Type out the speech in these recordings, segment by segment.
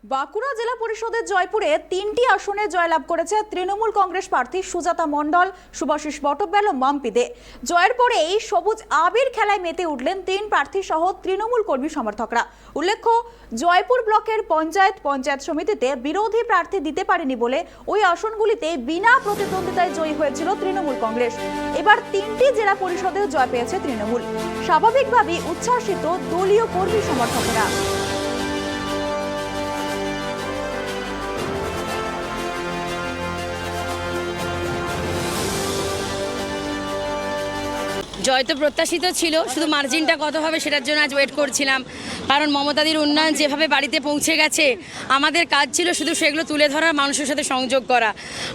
বাঁকুড়া জেলা পরিষদের জয়পুরে 3টি আসনে জয়লাভ করেছে তৃণমূল কংগ্রেস প্রার্থী সুজাতা মণ্ডল, শুভাশিস বটব্যাল ও মাম্পি দে। জয়ের পরে এই সবুজ আবির খেলায় মেতে উঠলেন 3 প্রার্থী সহ তৃণমূল কর্মী সমর্থকরা। উল্লেখ্য, জয়পুর ব্লকের পঞ্চায়েত সমিতিতে বিরোধী প্রার্থী দিতে পারেনি বলে ওই আসনগুলিতে বিনা প্রতিদ্বন্দ্বিতায় জয়ী হয়েছিল তৃণমূল কংগ্রেস। এবার 3টি জেলা পরিষদেও জয় পেয়েছে তৃণমূল। স্বাভাবিকভাবেই উচ্ছ্বাসিত দলীয় কর্মী সমর্থকরা। জয় তো প্রত্যাশিত ছিল, শুধু মার্জিনটা কত হবে সেটার জন্য আজ ওয়েট করছিলাম। কারণ মমতাদির উন্নয়ন যেভাবে বাড়িতে পৌঁছে গেছে, আমাদের কাজ ছিল শুধু সেগুলো তুলে ধরা, মানুষের সাথে সংযোগ করা।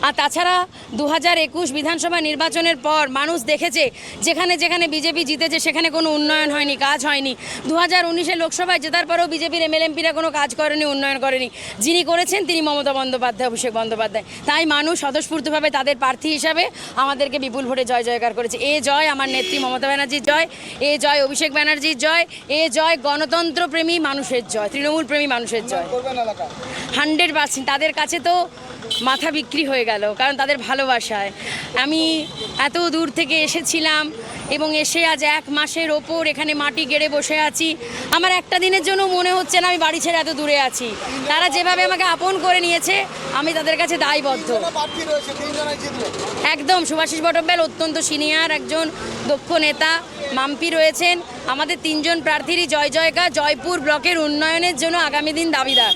আর তাছাড়া 2021 বিধানসভা নির্বাচনের পর মানুষ দেখেছে যেখানে যেখানে বিজেপি জিতেছে সেখানে কোনো উন্নয়ন হয়নি, কাজ হয়নি। 2019-এ লোকসভায় জেতার পরেও বিজেপির এমএলএমপিরা কোনো কাজ করেনি, উন্নয়ন করেনি। যিনি করেছেন তিনি মমতা বন্দ্যোপাধ্যায়, অভিষেক বন্দ্যোপাধ্যায়। তাই মানুষ স্বতঃস্ফূর্তভাবে তাদের প্রার্থী হিসাবে আমাদেরকে বিপুল ভোটে জয় জয়কার করেছে। এ জয় আমার নেত্রী মমতা ব্যানার্জির জয়, এ জয় অভিষেক ব্যানার্জির জয়, এ জয় গণতন্ত্র প্রেমী মানুষের জয়, তৃণমূল প্রেমী মানুষের জয়। 100%। তাদের কাছে তো মাথা বিক্রি হয়ে গেল, কারণ তাদের ভালোবাসায়। আমি এত দূর থেকে এসেছিলাম এবং এসে আজ 1 মাসের ওপর এখানে মাটি গেড়ে বসে আছি। আমার একটা দিনের জন্য মনে হচ্ছে না আমি বাড়ি ছেড়ে এত দূরে আছি। তারা যেভাবে আমাকে আপন করে নিয়েছে, আমি তাদের কাছে দায়বদ্ধ। একদম শুভাশিস বটব্যাল অত্যন্ত সিনিয়র একজন দক্ষ নেতা, মাম্পি রয়েছেন। আমাদের 3জন প্রার্থীরই জয় জয়কার। জয়পুর ব্লকের উন্নয়নের জন্য আগামী দিন দাবিদার।